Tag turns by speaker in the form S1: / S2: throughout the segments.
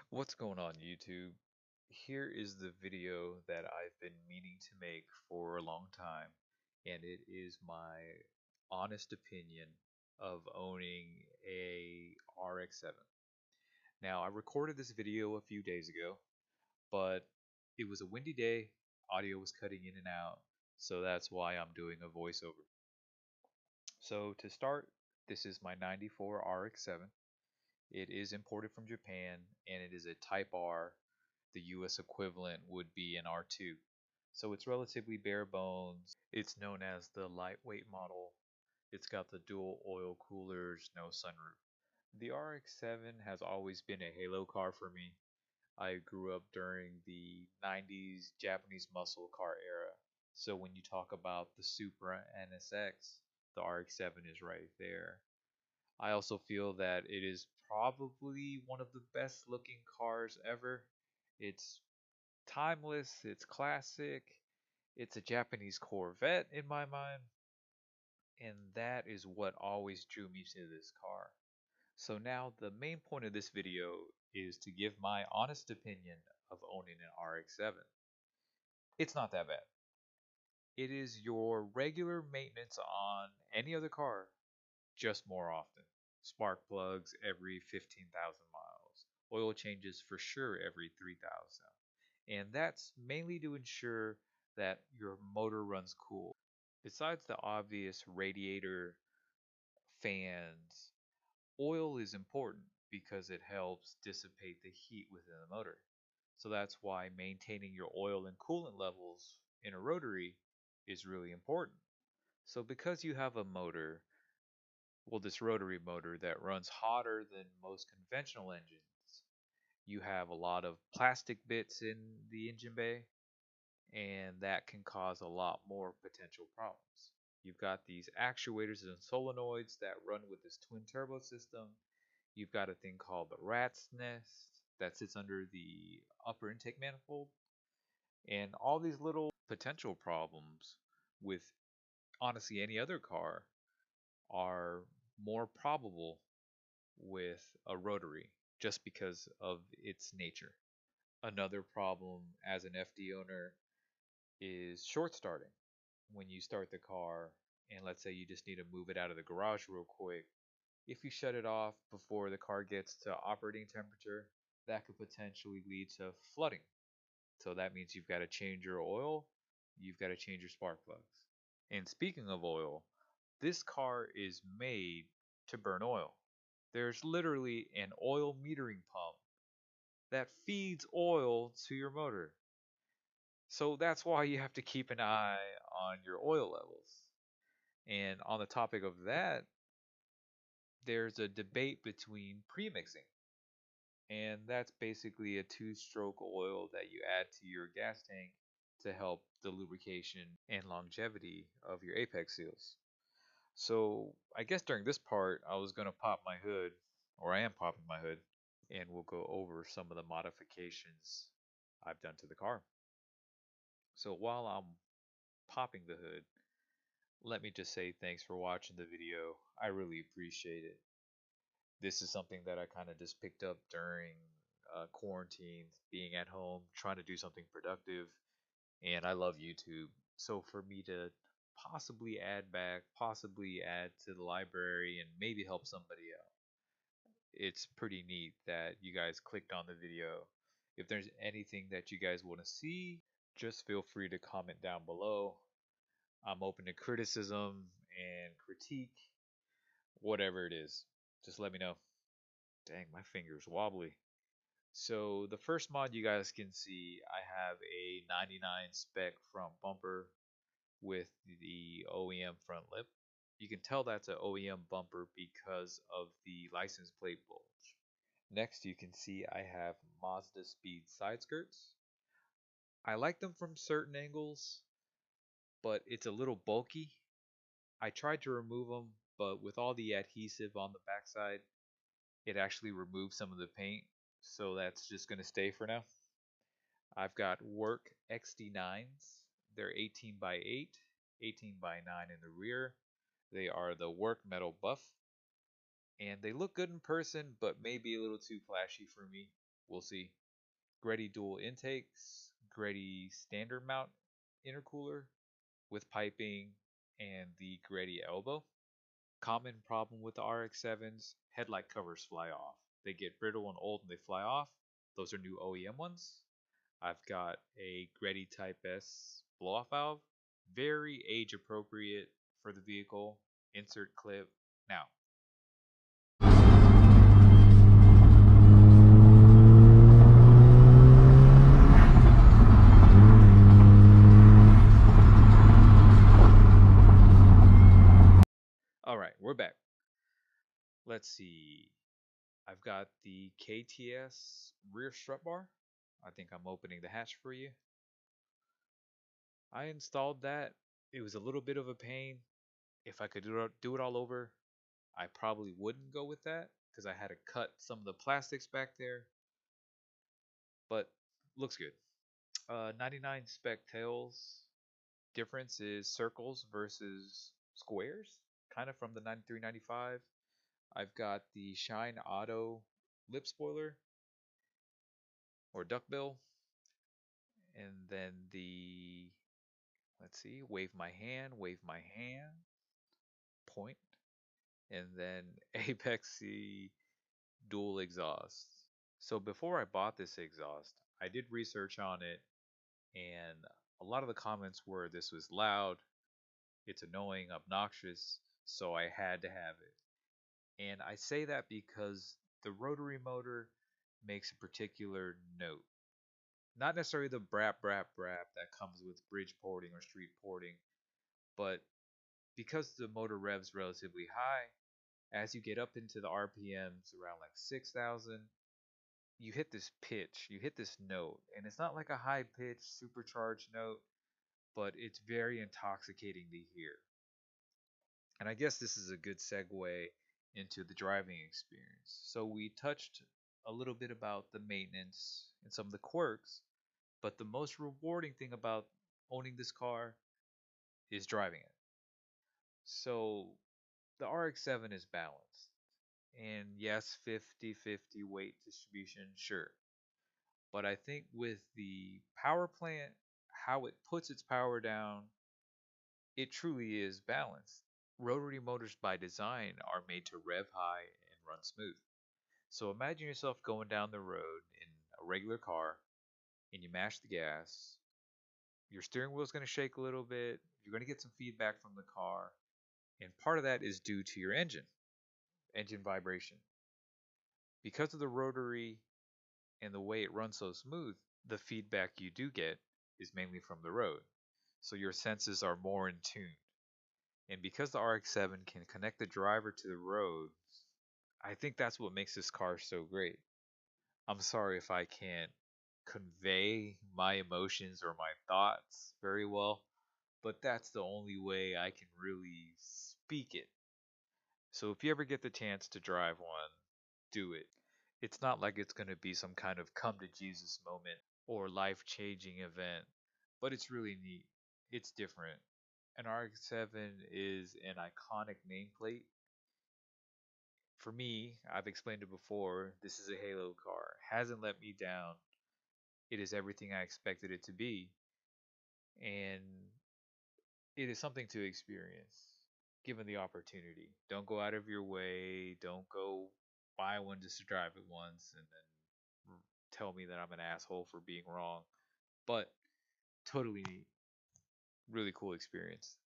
S1: What's going on, YouTube? Here is the video that I've been meaning to make for a long time, and it is my honest opinion of owning a RX7. Now, I recorded this video a few days ago, but it was a windy day, audio was cutting in and out, so that's why I'm doing a voiceover. So, to start, this is my 94 RX7. It is imported from Japan and it is a Type R. The US equivalent would be an R2. So it's relatively bare bones. It's known as the lightweight model. It's got the dual oil coolers, no sunroof. The RX-7 has always been a halo car for me. I grew up during the 90s Japanese muscle car era. So when you talk about the Supra NSX, the RX-7 is right there. I also feel that it is probably one of the best looking cars ever. It's timeless, it's classic, it's a Japanese Corvette in my mind, and that is what always drew me to this car. So now the main point of this video is to give my honest opinion of owning an RX-7. It's not that bad. It is your regular maintenance on any other car, just more often. Spark plugs every 15,000 miles. Oil changes for sure every 3,000. And that's mainly to ensure that your motor runs cool. Besides the obvious radiator, fans, oil is important because it helps dissipate the heat within the motor. So that's why maintaining your oil and coolant levels in a rotary is really important. So because you have a motor, well, this rotary motor that runs hotter than most conventional engines, you have a lot of plastic bits in the engine bay, and that can cause a lot more potential problems. You've got these actuators and solenoids that run with this twin turbo system. You've got a thing called the rat's nest that sits under the upper intake manifold, and all these little potential problems with honestly any other car are more probable with a rotary just because of its nature. Another problem as an FD owner is short starting. When you start the car, and let's say you just need to move it out of the garage real quick, if you shut it off before the car gets to operating temperature, that could potentially lead to flooding. So that means you've got to change your oil, you've got to change your spark plugs. And speaking of oil, this car is made to burn oil. There's literally an oil metering pump that feeds oil to your motor. So that's why you have to keep an eye on your oil levels. And on the topic of that, there's a debate between premixing. And that's basically a two-stroke oil that you add to your gas tank to help the lubrication and longevity of your apex seals. So I guess during this part, I was going to pop my hood, or I am popping my hood, and we'll go over some of the modifications I've done to the car. So while I'm popping the hood, let me just say thanks for watching the video. I really appreciate it. This is something that I kind of just picked up during quarantine, being at home, trying to do something productive, and I love YouTube. So for me to possibly add back, possibly add to the library, and maybe help somebody out, it's pretty neat that you guys clicked on the video. If there's anything that you guys want to see, just feel free to comment down below. I'm open to criticism and critique, whatever it is. Just let me know. Dang, my finger's wobbly. So the first mod you guys can see, I have a 99 spec front bumper with the OEM front lip. You can tell that's an OEM bumper because of the license plate bulge. Next you can see I have Mazda Speed side skirts. I like them from certain angles, but it's a little bulky. I tried to remove them, but with all the adhesive on the backside, it actually removed some of the paint, so that's just going to stay for now. I've got Work XD9s. They're 18 by 8, 18 by 9 in the rear. They are the Work Metal Buff, and they look good in person, but maybe a little too flashy for me. We'll see. Greddy dual intakes, Greddy standard mount intercooler with piping, and the Greddy elbow. Common problem with the RX7s, headlight covers fly off. They get brittle and old and they fly off. Those are new OEM ones. I've got a Greddy Type S blow-off valve, very age appropriate for the vehicle. Insert clip now. All right, we're back. Let's see. I've got the KTS rear strut bar. I think I'm opening the hatch for you. I installed that. It was a little bit of a pain. If I could do it all over, I probably wouldn't go with that because I had to cut some of the plastics back there. But looks good. 99 spec tails. Difference is circles versus squares, kind of from the 93, 95. I've got the Shine Auto lip spoiler or duckbill, and then the, let's see, wave my hand, point, and then Apexy dual exhaust. So before I bought this exhaust, I did research on it, and a lot of the comments were this was loud, it's annoying, obnoxious, so I had to have it. And I say that because the rotary motor makes a particular note. Not necessarily the brap brap brap that comes with bridge porting or street porting, but because the motor revs relatively high, as you get up into the RPMs around like 6,000, you hit this pitch, you hit this note, and it's not like a high pitch supercharged note, but it's very intoxicating to hear. And I guess this is a good segue into the driving experience. So we touched a little bit about the maintenance and some of the quirks, but the most rewarding thing about owning this car is driving it. So the RX7 is balanced. And yes, 50-50 weight distribution, sure. But I think with the power plant, how it puts its power down, it truly is balanced. Rotary motors by design are made to rev high and run smooth. So imagine yourself going down the road in a regular car and you mash the gas. Your steering wheel is going to shake a little bit. You're going to get some feedback from the car. And part of that is due to your engine vibration. Because of the rotary and the way it runs so smooth, the feedback you do get is mainly from the road. So your senses are more in tune. And because the RX-7 can connect the driver to the road, I think that's what makes this car so great. I'm sorry if I can't convey my emotions or my thoughts very well, but that's the only way I can really speak it. So if you ever get the chance to drive one, do it. It's not like it's going to be some kind of come to Jesus moment or life changing event, but it's really neat. It's different. An RX-7 is an iconic nameplate. For me, I've explained it before, this is a Halo car. Hasn't let me down. It is everything I expected it to be. And it is something to experience, given the opportunity. Don't go out of your way. Don't go buy one just to drive it once and then tell me that I'm an asshole for being wrong. But totally neat. Really cool experience.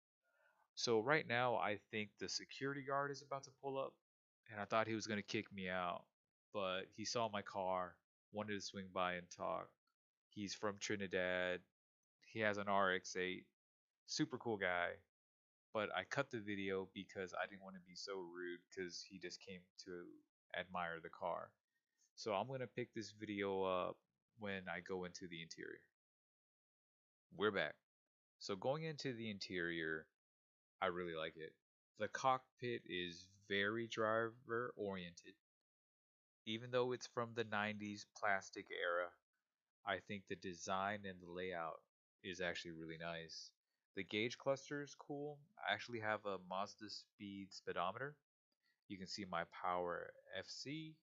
S1: So right now, I think the security guard is about to pull up, and I thought he was gonna kick me out, but he saw my car, wanted to swing by and talk. He's from Trinidad. He has an RX-8. Super cool guy. But I cut the video because I didn't want to be so rude because he just came to admire the car. So I'm gonna pick this video up when I go into the interior. We're back. So going into the interior, I really like it. The cockpit is very driver oriented. Even though it's from the 90s plastic era, I think the design and the layout is actually really nice. The gauge cluster is cool. I actually have a Mazda speed speedometer. You can see my power FC.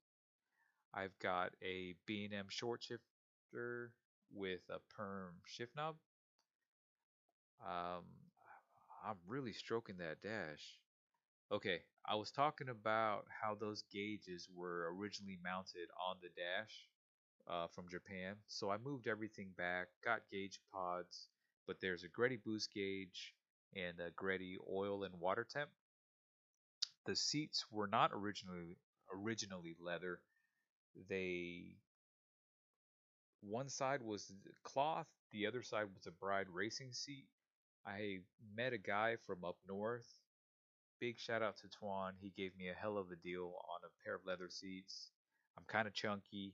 S1: I've got a B&M short shifter with a perm shift knob. Um, I'm really stroking that dash. Okay, I was talking about how those gauges were originally mounted on the dash from Japan. So I moved everything back, got gauge pods, but there's a Greddy boost gauge and a Greddy oil and water temp. The seats were not originally leather. They One side was cloth, the other side was a Bride racing seat. I met a guy from up north. Big shout out to Twan. He gave me a hell of a deal on a pair of leather seats. I'm kind of chunky,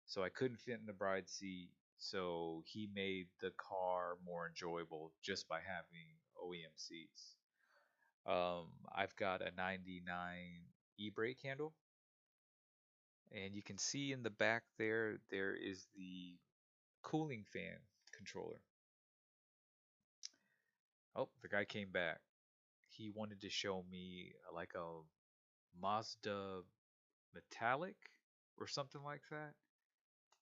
S1: so I couldn't fit in the Bride seat. So he made the car more enjoyable just by having OEM seats. I've got a 99 e-brake handle, and you can see in the back there is the cooling fan controller. Oh, the guy came back. He wanted to show me like a Mazda Metallic or something like that,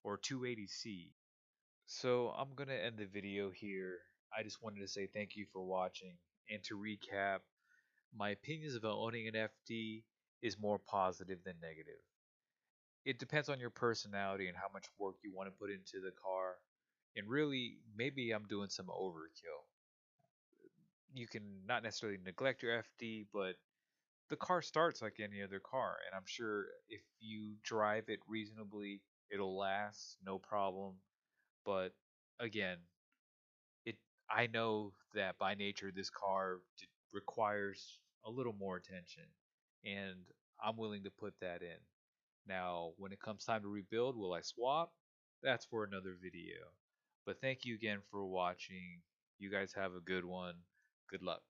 S1: or 280C. So I'm gonna end the video here. I just wanted to say thank you for watching, and to recap, my opinions about owning an FD is more positive than negative. It depends on your personality and how much work you want to put into the car. And really, maybe I'm doing some overkill. You can not necessarily neglect your FD, but the car starts like any other car, and I'm sure if you drive it reasonably, it'll last, no problem. But again, it I know that by nature this car requires a little more attention, and I'm willing to put that in. Now, when it comes time to rebuild, will I swap? That's for another video. But thank you again for watching. You guys have a good one. Good luck.